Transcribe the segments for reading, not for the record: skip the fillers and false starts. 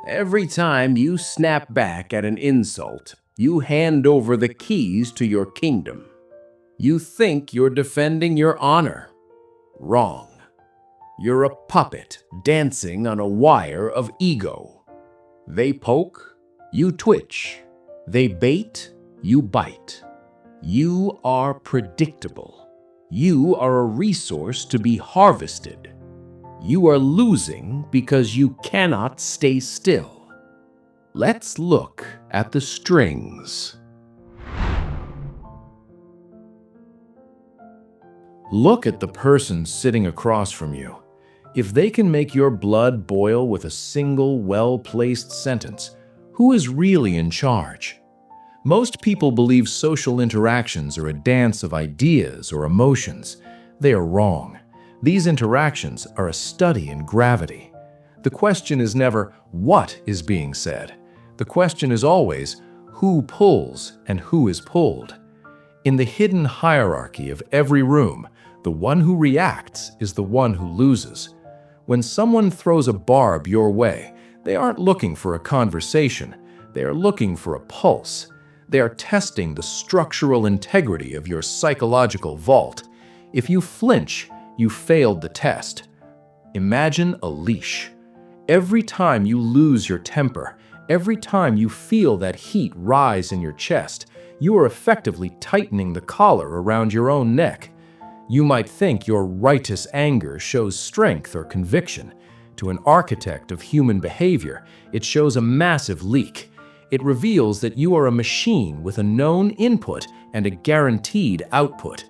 Every time you snap back at an insult, you hand over the keys to your kingdom. You think you're defending your honor. Wrong. You're a puppet dancing on a wire of ego. They poke, you twitch. They bait, you bite. You are predictable. You are a resource to be harvested. You are losing because you cannot stay still. Let's look at the strings. Look at the person sitting across from you. If they can make your blood boil with a single well-placed sentence, who is really in charge? Most people believe social interactions are a dance of ideas or emotions. They are wrong. These interactions are a study in gravity. The question is never, what is being said? The question is always, who pulls and who is pulled? In the hidden hierarchy of every room, the one who reacts is the one who loses. When someone throws a barb your way, they aren't looking for a conversation. They are looking for a pulse. They are testing the structural integrity of your psychological vault. If you flinch, you failed the test. Imagine a leash. Every time you lose your temper, every time you feel that heat rise in your chest, you are effectively tightening the collar around your own neck. You might think your righteous anger shows strength or conviction. To an architect of human behavior, it shows a massive leak. It reveals that you are a machine with a known input and a guaranteed output.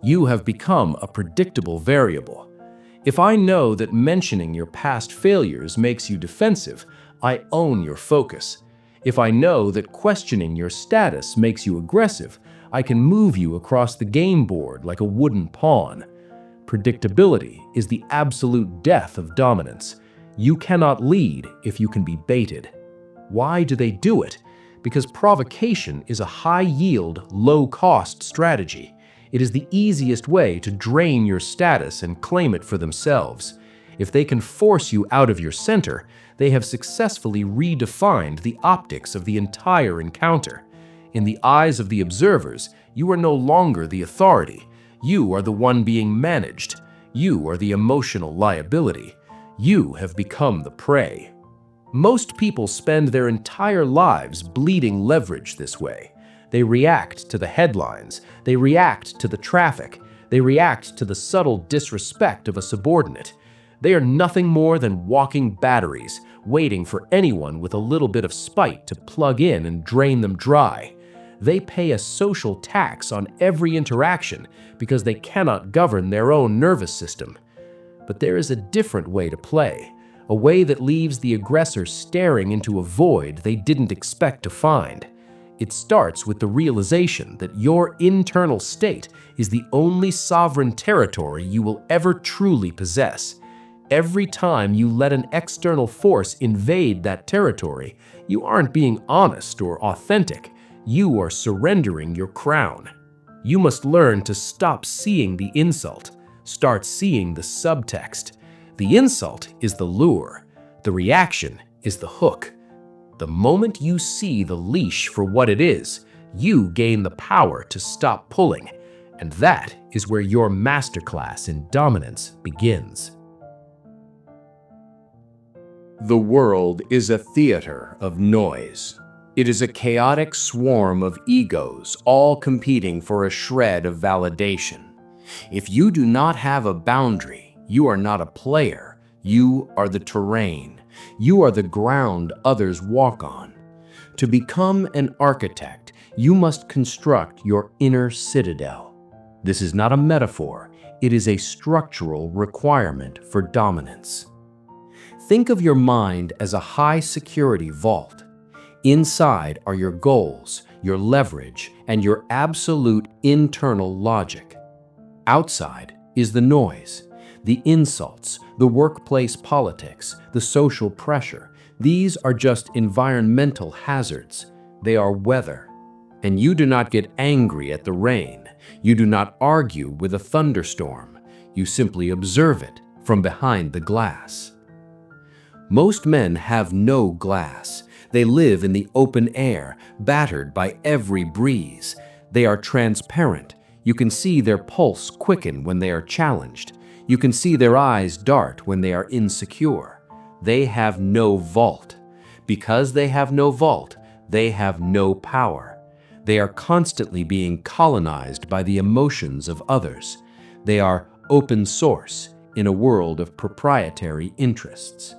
You have become a predictable variable. If I know that mentioning your past failures makes you defensive, I own your focus. If I know that questioning your status makes you aggressive, I can move you across the game board like a wooden pawn. Predictability is the absolute death of dominance. You cannot lead if you can be baited. Why do they do it? Because provocation is a high-yield, low-cost strategy. It is the easiest way to drain your status and claim it for themselves. If they can force you out of your center, they have successfully redefined the optics of the entire encounter. In the eyes of the observers, you are no longer the authority. You are the one being managed. You are the emotional liability. You have become the prey. Most people spend their entire lives bleeding leverage this way. They react to the headlines. They react to the traffic. They react to the subtle disrespect of a subordinate. They are nothing more than walking batteries, waiting for anyone with a little bit of spite to plug in and drain them dry. They pay a social tax on every interaction because they cannot govern their own nervous system. But there is a different way to play, a way that leaves the aggressor staring into a void they didn't expect to find. It starts with the realization that your internal state is the only sovereign territory you will ever truly possess. Every time you let an external force invade that territory, you aren't being honest or authentic. You are surrendering your crown. You must learn to stop seeing the insult. Start seeing the subtext. The insult is the lure. The reaction is the hook. The moment you see the leash for what it is, you gain the power to stop pulling. And that is where your masterclass in dominance begins. The world is a theater of noise. It is a chaotic swarm of egos, all competing for a shred of validation. If you do not have a boundary, you are not a player. You are the terrain. You are the ground others walk on. To become an architect, you must construct your inner citadel. This is not a metaphor. It is a structural requirement for dominance. Think of your mind as a high-security vault. Inside are your goals, your leverage, and your absolute internal logic. Outside is the noise, the insults, the workplace politics, the social pressure. These are just environmental hazards. They are weather. And you do not get angry at the rain. You do not argue with a thunderstorm. You simply observe it from behind the glass. Most men have no glass. They live in the open air, battered by every breeze. They are transparent. You can see their pulse quicken when they are challenged. You can see their eyes dart when they are insecure. They have no vault. Because they have no vault, they have no power. They are constantly being colonized by the emotions of others. They are open source in a world of proprietary interests.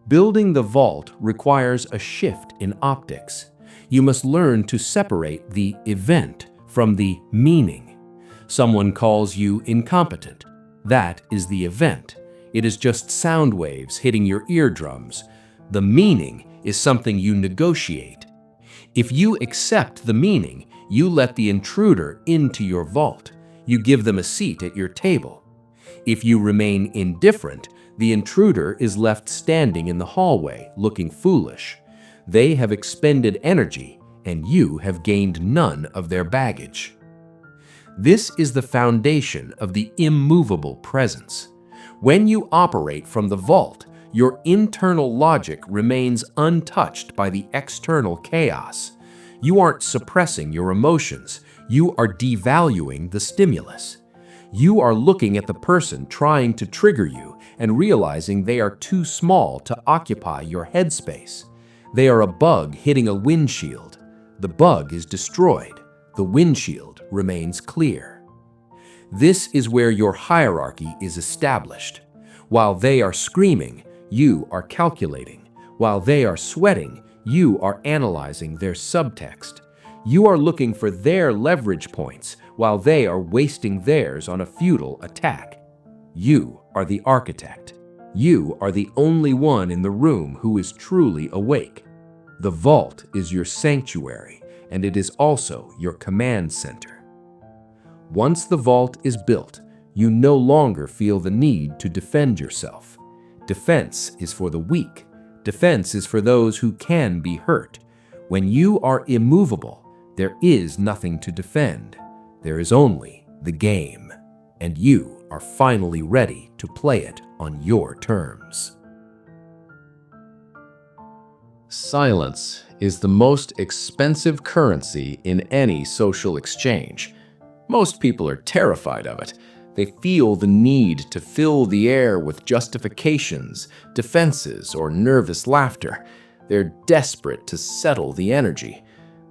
Building the vault requires a shift in optics. You must learn to separate the event from the meaning. Someone calls you incompetent. That is the event. It is just sound waves hitting your eardrums. The meaning is something you negotiate. If you accept the meaning, you let the intruder into your vault. You give them a seat at your table. If you remain indifferent, the intruder is left standing in the hallway, looking foolish. They have expended energy, and you have gained none of their baggage. This is the foundation of the immovable presence. When you operate from the vault, your internal logic remains untouched by the external chaos. You aren't suppressing your emotions. You are devaluing the stimulus. You are looking at the person trying to trigger you and realizing they are too small to occupy your headspace. They are a bug hitting a windshield. The bug is destroyed. The windshield remains clear. This is where your hierarchy is established. While they are screaming, you are calculating. While they are sweating, you are analyzing their subtext. You are looking for their leverage points while they are wasting theirs on a futile attack. You are the architect. You are the only one in the room who is truly awake. The vault is your sanctuary, and it is also your command center. Once the vault is built, you no longer feel the need to defend yourself. Defense is for the weak. Defense is for those who can be hurt. When you are immovable, there is nothing to defend. There is only the game, and you are finally ready to play it on your terms. Silence is the most expensive currency in any social exchange. Most people are terrified of it. They feel the need to fill the air with justifications, defenses, or nervous laughter. They're desperate to settle the energy.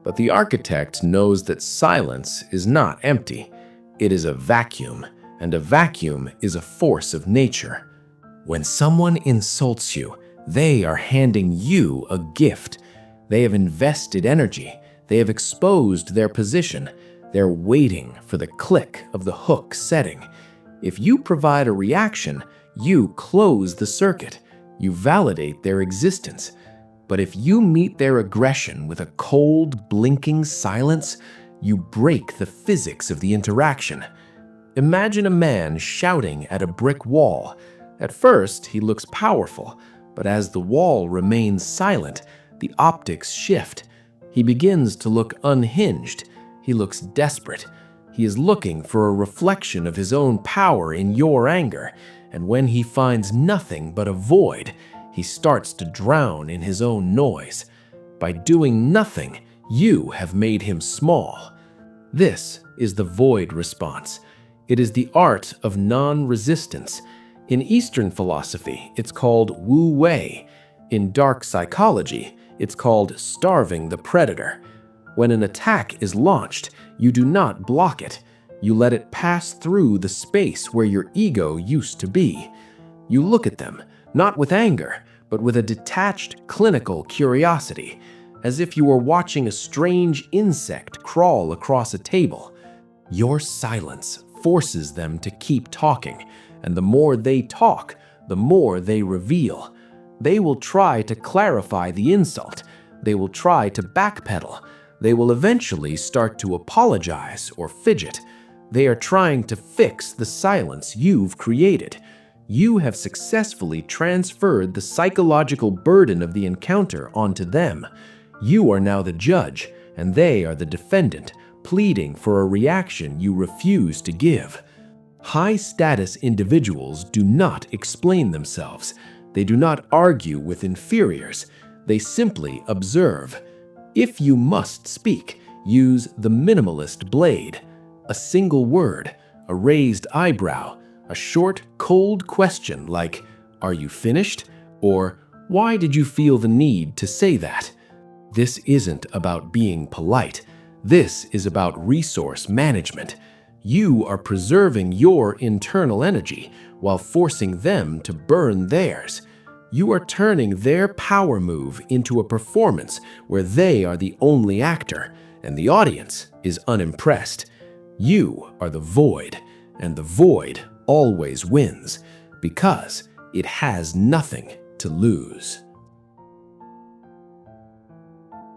But the architect knows that silence is not empty. It is a vacuum, and a vacuum is a force of nature. When someone insults you, they are handing you a gift. They have invested energy. They have exposed their position. They're waiting for the click of the hook setting. If you provide a reaction, you close the circuit. You validate their existence. But if you meet their aggression with a cold, blinking silence, you break the physics of the interaction. Imagine a man shouting at a brick wall. At first, he looks powerful, but as the wall remains silent, the optics shift. He begins to look unhinged. He looks desperate. He is looking for a reflection of his own power in your anger, and when he finds nothing but a void, he starts to drown in his own noise. By doing nothing, you have made him small. This is the void response. It is the art of non-resistance. In Eastern philosophy, it's called Wu Wei. In dark psychology, it's called starving the predator. When an attack is launched, you do not block it. You let it pass through the space where your ego used to be. You look at them, not with anger, but with a detached, clinical curiosity, as if you were watching a strange insect crawl across a table. Your silence forces them to keep talking, and the more they talk, the more they reveal. They will try to clarify the insult. They will try to backpedal. They will eventually start to apologize or fidget. They are trying to fix the silence you've created. You have successfully transferred the psychological burden of the encounter onto them. You are now the judge, and they are the defendant, pleading for a reaction you refuse to give. High-status individuals do not explain themselves. They do not argue with inferiors. They simply observe. If you must speak, use the minimalist blade. A single word, a raised eyebrow, a short, cold question like, "Are you finished?" or "Why did you feel the need to say that?" This isn't about being polite. This is about resource management. You are preserving your internal energy while forcing them to burn theirs. You are turning their power move into a performance where they are the only actor and the audience is unimpressed. You are the void, and the void always wins because it has nothing to lose.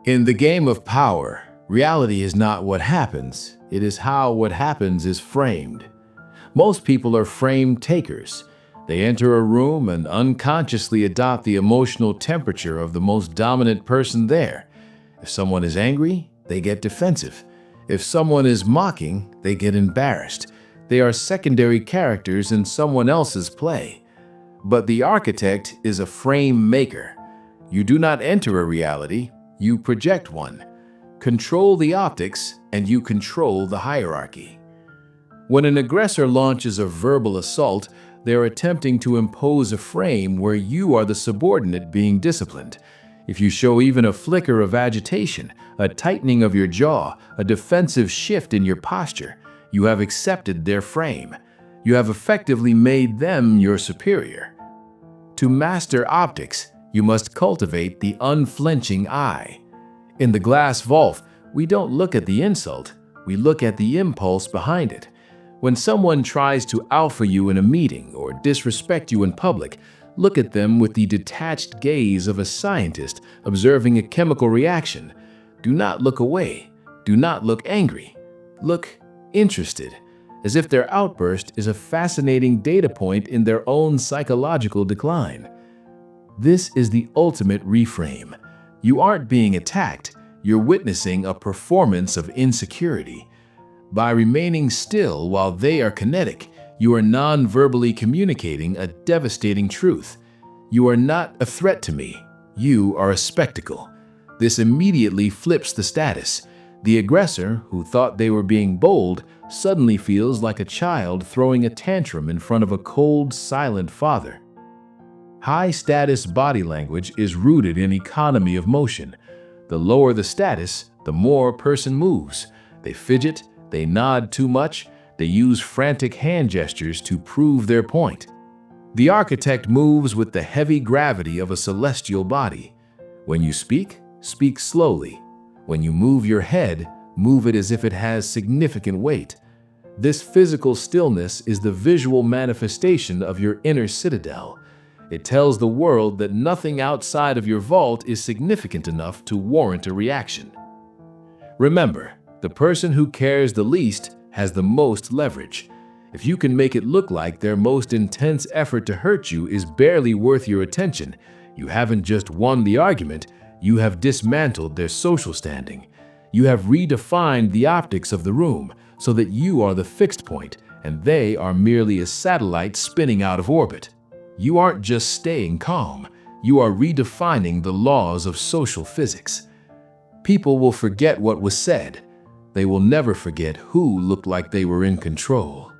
In the game of power, reality is not what happens, it is how what happens is framed. Most people are frame takers. They enter a room and unconsciously adopt the emotional temperature of the most dominant person there. If someone is angry, they get defensive. If someone is mocking, they get embarrassed. They are secondary characters in someone else's play. But the architect is a frame maker. You do not enter a reality, you project one. Control the optics, and you control the hierarchy. When an aggressor launches a verbal assault, they are attempting to impose a frame where you are the subordinate being disciplined. If you show even a flicker of agitation, a tightening of your jaw, a defensive shift in your posture, you have accepted their frame. You have effectively made them your superior. To master optics, you must cultivate the unflinching eye. In the glass vault, we don't look at the insult, we look at the impulse behind it. When someone tries to alpha you in a meeting or disrespect you in public, look at them with the detached gaze of a scientist observing a chemical reaction. Do not look away. Do not look angry. Look interested, as if their outburst is a fascinating data point in their own psychological decline. This is the ultimate reframe. You aren't being attacked, you're witnessing a performance of insecurity. By remaining still while they are kinetic, you are non-verbally communicating a devastating truth. You are not a threat to me. You are a spectacle. This immediately flips the status. The aggressor, who thought they were being bold, suddenly feels like a child throwing a tantrum in front of a cold, silent father. High-status body language is rooted in economy of motion. The lower the status, the more a person moves. They fidget, they nod too much, they use frantic hand gestures to prove their point. The architect moves with the heavy gravity of a celestial body. When you speak, speak slowly. When you move your head, move it as if it has significant weight. This physical stillness is the visual manifestation of your inner citadel. It tells the world that nothing outside of your vault is significant enough to warrant a reaction. Remember, the person who cares the least has the most leverage. If you can make it look like their most intense effort to hurt you is barely worth your attention, you haven't just won the argument, you have dismantled their social standing. You have redefined the optics of the room so that you are the fixed point and they are merely a satellite spinning out of orbit. You aren't just staying calm, you are redefining the laws of social physics. People will forget what was said. They will never forget who looked like they were in control.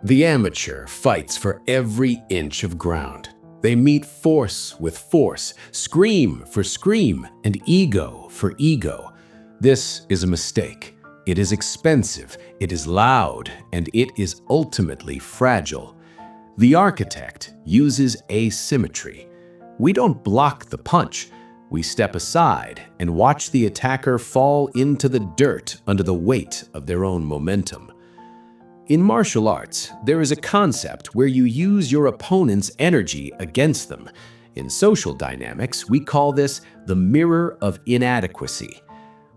The amateur fights for every inch of ground. They meet force with force, scream for scream, and ego for ego. This is a mistake. It is expensive, it is loud, and it is ultimately fragile. The architect uses asymmetry. We don't block the punch. We step aside and watch the attacker fall into the dirt under the weight of their own momentum. In martial arts, there is a concept where you use your opponent's energy against them. In social dynamics, we call this the mirror of inadequacy.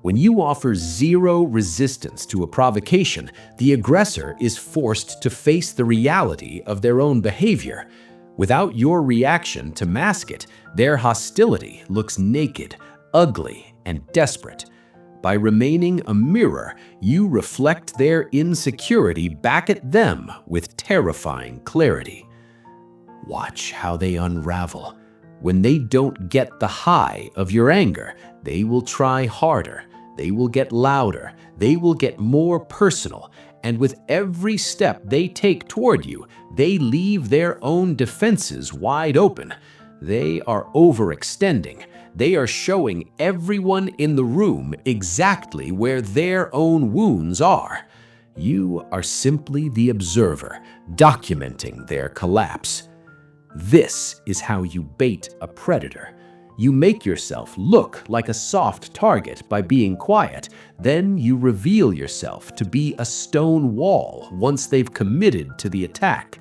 When you offer zero resistance to a provocation, the aggressor is forced to face the reality of their own behavior. Without your reaction to mask it, their hostility looks naked, ugly, and desperate. By remaining a mirror, you reflect their insecurity back at them with terrifying clarity. Watch how they unravel. When they don't get the high of your anger, they will try harder. They will get louder. They will get more personal. And with every step they take toward you, they leave their own defenses wide open. They are overextending. They are showing everyone in the room exactly where their own wounds are. You are simply the observer, documenting their collapse. This is how you bait a predator. You make yourself look like a soft target by being quiet. Then you reveal yourself to be a stone wall once they've committed to the attack.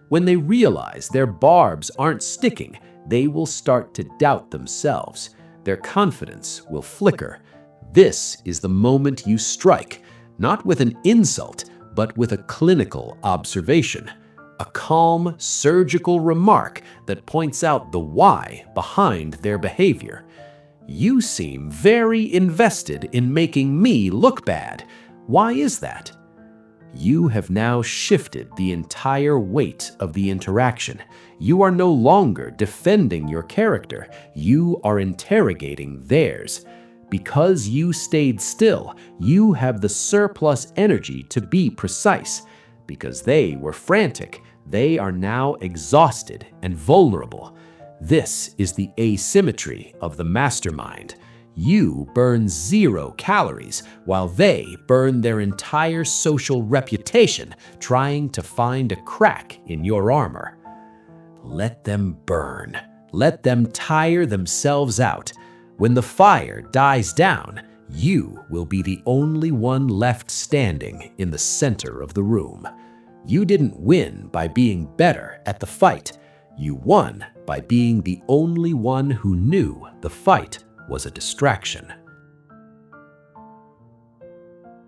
When they realize their barbs aren't sticking, they will start to doubt themselves. Their confidence will flicker. This is the moment you strike, not with an insult, but with a clinical observation. A calm, surgical remark that points out the why behind their behavior. You seem very invested in making me look bad. Why is that? You have now shifted the entire weight of the interaction. You are no longer defending your character. You are interrogating theirs. Because you stayed still, you have the surplus energy to be precise. Because they were frantic, they are now exhausted and vulnerable. This is the asymmetry of the mastermind. You burn 0 calories while they burn their entire social reputation trying to find a crack in your armor. Let them burn. Let them tire themselves out. When the fire dies down, you will be the only one left standing in the center of the room. You didn't win by being better at the fight. You won by being the only one who knew the fight was a distraction.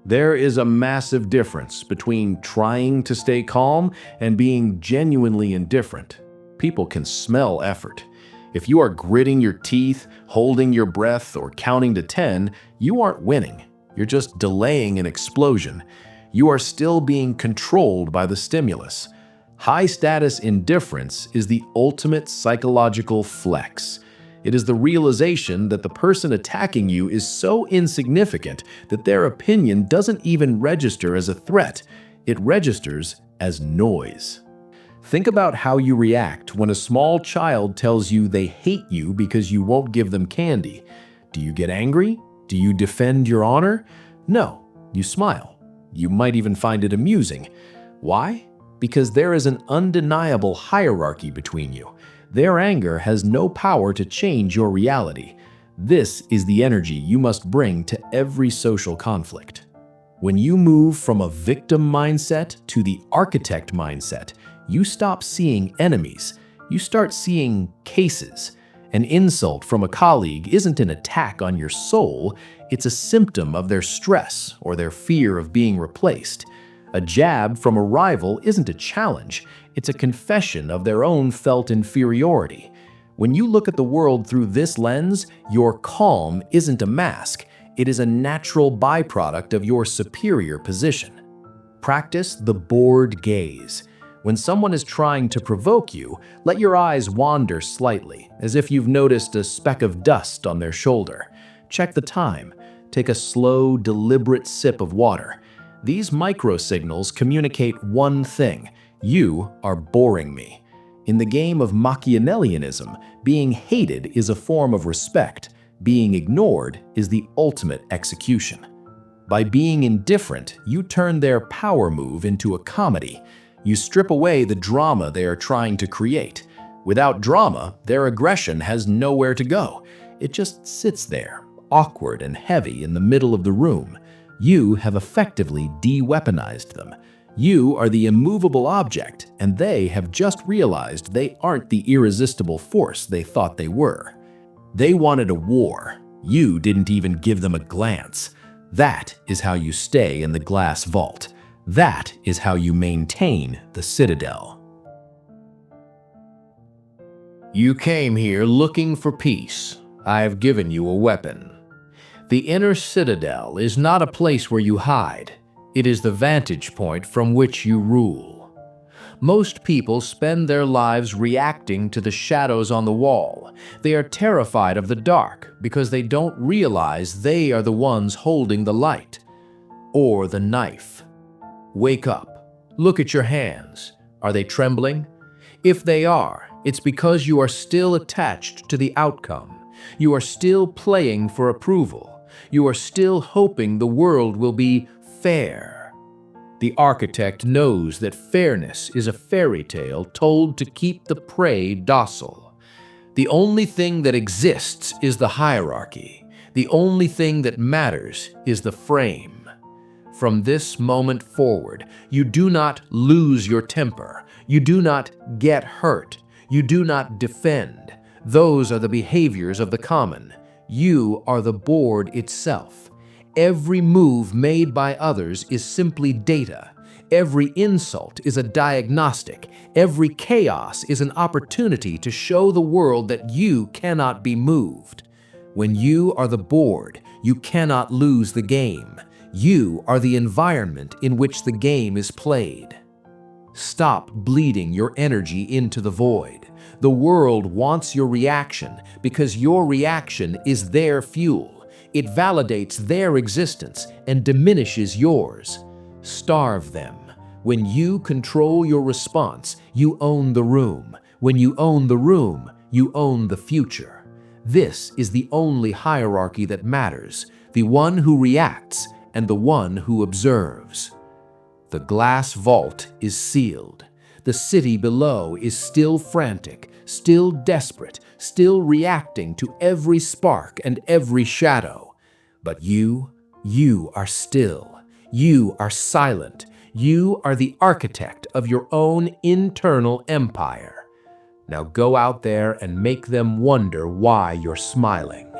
There is a massive difference between trying to stay calm and being genuinely indifferent. People can smell effort. If you are gritting your teeth, holding your breath, or counting to 10, you aren't winning. You're just delaying an explosion. You are still being controlled by the stimulus. High-status indifference is the ultimate psychological flex. It is the realization that the person attacking you is so insignificant that their opinion doesn't even register as a threat. It registers as noise. Think about how you react when a small child tells you they hate you because you won't give them candy. Do you get angry? Do you defend your honor? No, you smile. You might even find it amusing. Why? Because there is an undeniable hierarchy between you. Their anger has no power to change your reality. This is the energy you must bring to every social conflict. When you move from a victim mindset to the architect mindset, you stop seeing enemies. You start seeing cases. An insult from a colleague isn't an attack on your soul, it's a symptom of their stress or their fear of being replaced. A jab from a rival isn't a challenge, it's a confession of their own felt inferiority. When you look at the world through this lens, your calm isn't a mask, it is a natural byproduct of your superior position. Practice the bored gaze. When someone is trying to provoke you, let your eyes wander slightly, as if you've noticed a speck of dust on their shoulder. Check the time. Take a slow, deliberate sip of water. These microsignals communicate one thing: you are boring me. In the game of Machiavellianism, being hated is a form of respect. Being ignored is the ultimate execution. By being indifferent, you turn their power move into a comedy. You strip away the drama they are trying to create. Without drama, their aggression has nowhere to go. It just sits there, awkward and heavy in the middle of the room. You have effectively de-weaponized them. You are the immovable object, and they have just realized they aren't the irresistible force they thought they were. They wanted a war. You didn't even give them a glance. That is how you stay in the glass vault. That is how you maintain the Citadel. You came here looking for peace. I have given you a weapon. The Inner Citadel is not a place where you hide. It is the vantage point from which you rule. Most people spend their lives reacting to the shadows on the wall. They are terrified of the dark because they don't realize they are the ones holding the light or the knife. Wake up. Look at your hands. Are they trembling? If they are, it's because you are still attached to the outcome. You are still playing for approval. You are still hoping the world will be fair. The architect knows that fairness is a fairy tale told to keep the prey docile. The only thing that exists is the hierarchy. The only thing that matters is the frame. From this moment forward, you do not lose your temper. You do not get hurt. You do not defend. Those are the behaviors of the common. You are the board itself. Every move made by others is simply data. Every insult is a diagnostic. Every chaos is an opportunity to show the world that you cannot be moved. When you are the board, you cannot lose the game. You are the environment in which the game is played. Stop bleeding your energy into the void. The world wants your reaction because your reaction is their fuel. It validates their existence and diminishes yours. Starve them. When you control your response, you own the room. When you own the room, you own the future. This is the only hierarchy that matters, the one who reacts and the one who observes. The glass vault is sealed. The city below is still frantic, still desperate, still reacting to every spark and every shadow. But you are still. You are silent. You are the architect of your own internal empire. Now go out there and make them wonder why you're smiling.